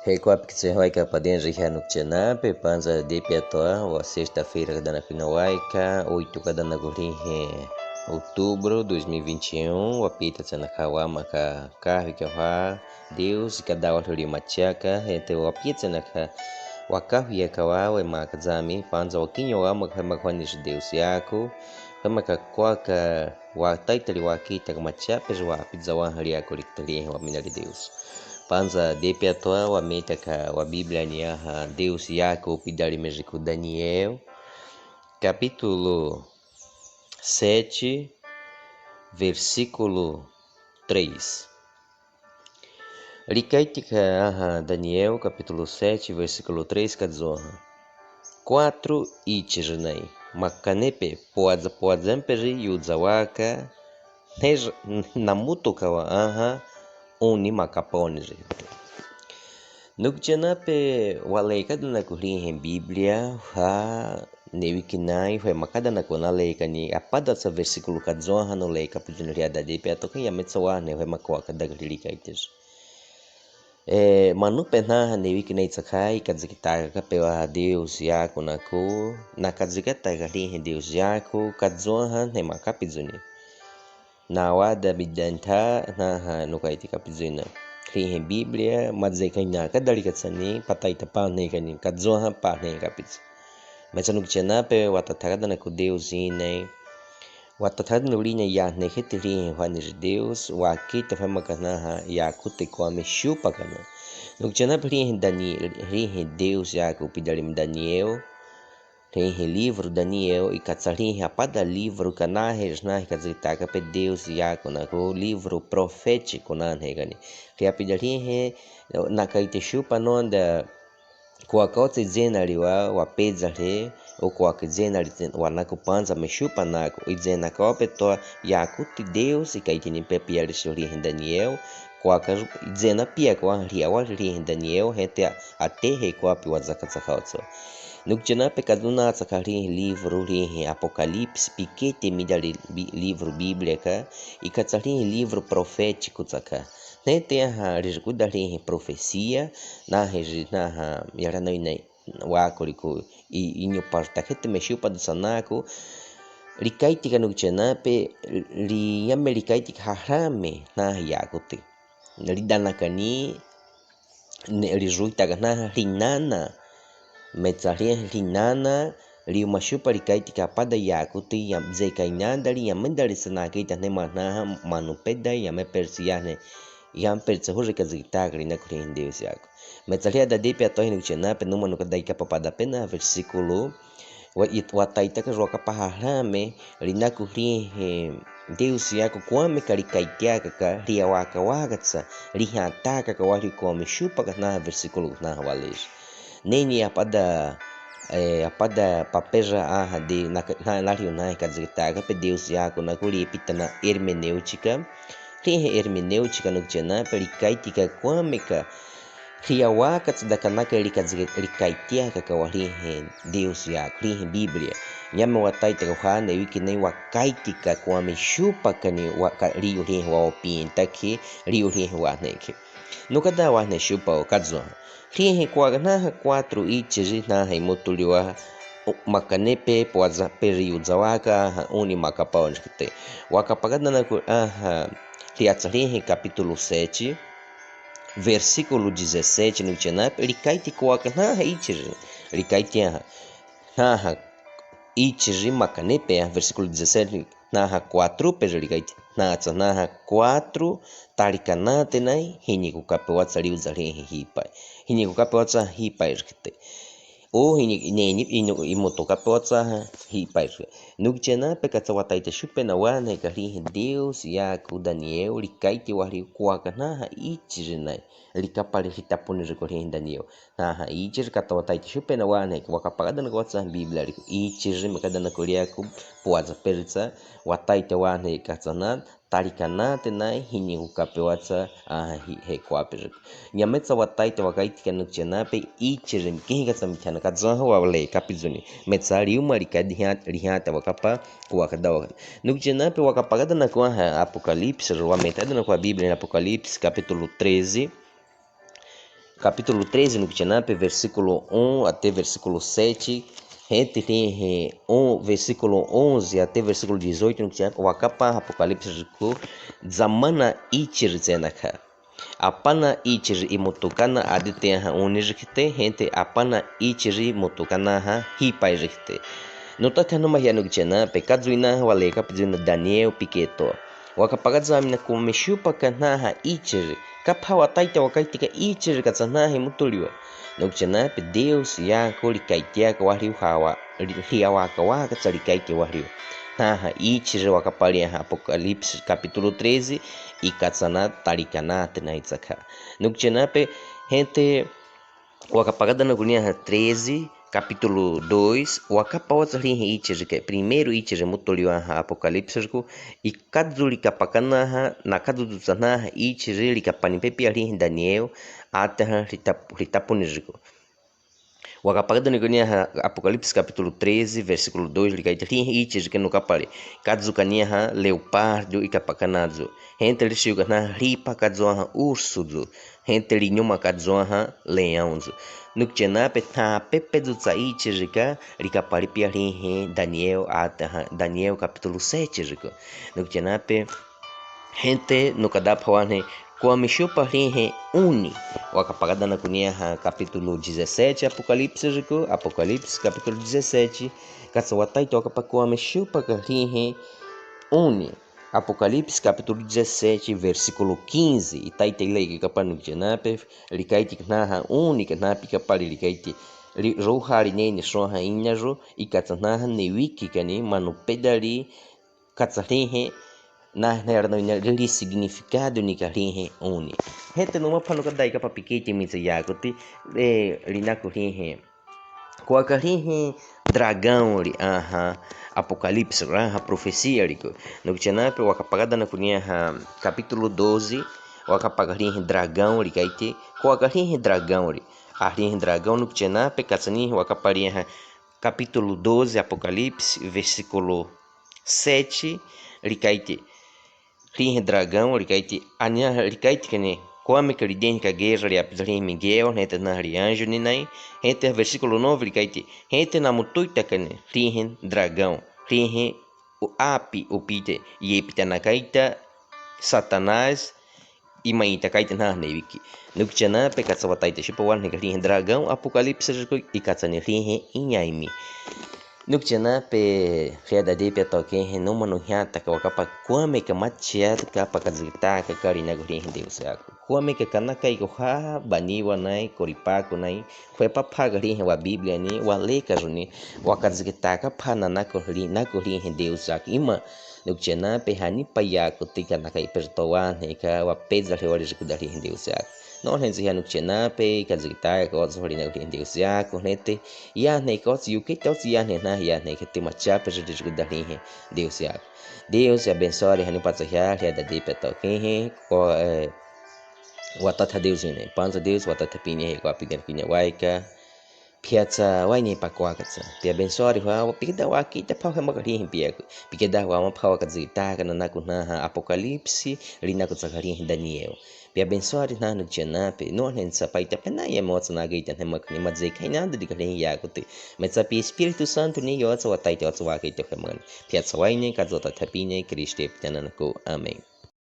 Recuap que se vai capa dentro de no Tchenape, panza de piatoa, ou sexta-feira da na Pinauaica, 8 cada na outubro 2021, o apita tsana kawama ka carro que Deus que dá o rio machaca, entre o apita tsana ka wakahu ya kawawe makazami, panza o kinyo ama ka makwanis Deus yako, kama ka kwaka wa taitali wa kita ka machape wa pizza wa hari yako likitali wa minali Deus. Panza depe atoa wa metaka wa Bíblia niaha Deus yako pidali mejiku Daniel capítulo 7 versículo 3. Likaitika aha Daniel capítulo 7 versículo 3 kadzoha 4 ichirnai makanepe poadzemperi yudzawaka namutokawa aha uni makaponji. Nukjanape walaika na kuhli em Bíblia ha newikinai foi makada na kona leika ni apada sa versículo kadzonha no leika pudinria da depe atokan yametsawa ne foi makwaka da glika ites. Manu pena newikinai tsakai kadzikita ka pewa Deus yako nako na kadzikata gali Deus yako kadzonha ne makapizuni. Na wada bidanta na nukaiti kapizuna. Em Bíblia, mas é que na cada ligação patai tapa nem que nem kadzoha pa nem kapitz. Mas no que na pe watatada na ku Deus nem watatada no linha ya ne que te linha de Deus wa kita fa makana ha ya kute come chupa kana. No que na pe linha Daniel linha Deus ya ku pidalim Daniel tem livro Daniel e katsalim rapada livro kanahres na kazitaka pe Deus yako na ko livro profético na negani que apidalim na kaite chupa nonda kwa kaute zena liwa wa peza le o kwa kizena wa na kupanza me chupa na ko izena ka peto yako ti Deus e kaite ni pe pia Daniel kwa ka zena pia kwa ria wa Daniel até he kwa pi wa zakatsakhotso. Nukjana pekaduna tsakari livro rihe Apocalipse pikete midali livro bíblica e katsari livro profético tsaka. Ne terra risguda rihe profecia na regina yaranoi wakoliko e inyo partakete meshiu pa sanako likaitika nukjana pe li yame likaitika harame na yakote. Lidanakani rijuita na rinana metzaria rinana liu mashupa likaitika pada yakuti yam zekainandali yamendali sanakita ne manaha manupeda yame persiane yam pertsahuri kazitagri na kurin Deus yako. Metzaria da depe atohi nuchena penuma nukadaika papada pena versículo wa taitaka roka paharame linaku rihe Deus yako kwame kalikaitiaka ka ria waka wagatsa lihataka ka wali kwame shupa na versículo na walejo. Neni apada papeja aha de na riunai kazitaga pe Deus yako na kuli pitana hermenêutica tem hermenêutica no jana pelikaitika kwameka riawaka tsedakanaka likaitia kakawali Deus yako ri Bíblia nyama wataita kwa na wiki nei wakaitika kwame shupa kani rio ri wa opinta ki rio ri wa neki no kada wa ne shupa o kadzo Rihe kwa na 4 ichiri na haimutuliwa makanepe poaza periuza waka uni makapaonj kite. Wakapagada na rihe capítulo 7 versículo 17 no tchenap likaiti kwa na ichiri likaiti ichiri makanepe versículo 17 na 4 peja likaiti na 4 talikanate nai hini kukapewa tsaliuza rihe hipai hini kukapewa tsa hipai rkite o hini neni imotoka pewa tsa hipai rkite nukjena pekatsa wataita shupe na wane karihe Deus yako Daniel likaiti wari kuaka na ichiri nai likapali hitapuni rikorihe Daniel na ichiri kata wataita shupe na wane wakapagada na kwa tsa Biblia riku ichiri makada na kuriaku puaza peritsa wataita wane katsana talikanate nai hini kukapewa tsa he kwape nyametsa wataita wakaitika nukchenape ichiri mkihinga tsa mchana kadzaha wale kapizuni metsa liuma lihata wakapa kuwakadawa nukchenape wakapagada na kwa Apocalipse wa metada na kwa Bíblia Apocalipse capítulo 13 capítulo 13 no Kichanap, versículo 1 até versículo 7. Gente tem versículo 11 até versículo 18 no Kichanap, wakapa Apocalipse ko zamana ichir zenaka. Apana ichiri imotokana aditya ha unirikite gente apana ichiri motokana ha hipai rikite. Notata no mahiano gchana pekazuina waleka pizina Daniel Piqueto. Wakapagazamina kumeshupa kana ha ichiri kaphawa taita wakaitika ichiri katsana he mutuliwa. Nokchana pe Deus ya kolikaitia kwahriu hawa riawa kawa katsalikaiti wahriu. Haha ichiri wakapalia ha Apocalipse capítulo 13 e katsana tarikanate na itzaka. Nukchenape gente wakapagada na gunia 13 capítulo 2 wakapawatsa rinhe ichiri ke primeiro ichiri mutoliwa ha Apocalipse ko e kadzuli kapakana ha na kadzutsana ha ichiri likapani pepi rinhe Daniel ata ritapuniriko. Wakapagada na gunia Apocalipse capítulo 13 versículo 2 ligaita rinhe ichiri ke no kapali kadzukania ha leopardo e kapakanazo. Gente lishuga na ripa kadzoha ursuzo. Gente linyuma kadzoha leãozo. Nukchenape ta pepe do tsaichi rika likapari pia rinhe Daniel ata Daniel capítulo 7 rika. Nukchenape gente no kadaphawane kuamishupa rinhe uni. Wakapagada na kunia capítulo 17 Apocalipse rika. Apocalipse capítulo 17 katsawataito wakapakuamishupa rinhe uni. Apocalipse capítulo 17 versículo 15 itaitelei kapanu janape likaiti knaha única na pica pali likaiti rohari nene soha inyajo ikatsanaha ne wiki kani manu pedali katsarehe na nerno li significado ni karihe uni hete numa panu kadai ka papikete mitsa yakuti linako rihe kwa karihe dragão ali Apocalipse a profecia liko no Kichanap wakapagada na kunia capítulo 12 wakapagarinhe dragão likaiti kwa garinhe dragão li arinhe dragão no Kichanap katsani wakaparinha capítulo 12 Apocalipse versículo 7 likaiti rinhe dragão likaiti anya likaiti kene Kwame que lidem que a guerra lhe apesarem Miguel, gente na anjo ninai, gente versículo 9 likaiti, gente na mutuita kane, rihen dragão, rihen o api o pite, e epita na kaita Satanás e maita kaita na neviki. No Kichanap katsawataita shipawan rihen dragão, Apocalipse e katsani rihen inyaimi. No Kichanap riada depe token numa no hiata ka wakapa kwame ka machiat ka pakazita ka karina rihen Deus yako. Kwame que kanaka iko baniwa nai koripako nai foi papaga ri wa Bíblia ni wa leka juni wa kazikitaka pana nako ri Deus ak ima nukchena pe hani payako tika naka ipertoan ka wa peza re ori jikuda ri Deus ak no henzi hanu kchena pe kazikitaka ko zori na ri Deus ak nete ya ne ko yu que tos ya ne na ya ne que te machape jikuda ri Deus ak Deus abençoe hani patsaha da de petoken ko watata Deus ne panza Deus watata pinhe ko apigan pinhe waika piazza waine pakwakatsa te abençoe wa pigda waki te pau magari pia pigda wa ma pau kazita kana nakuna Apocalipse rina ko tsakari Daniel pe abençoe na no Kichanap no nen sapaita pena ye mo tsana gaita ne makni madze kainanda dikare yakote metsapi Espírito Santo ni yo tsa wataita tsa wakaita kaman piazza waine kazota tapine Cristo tenanako amen.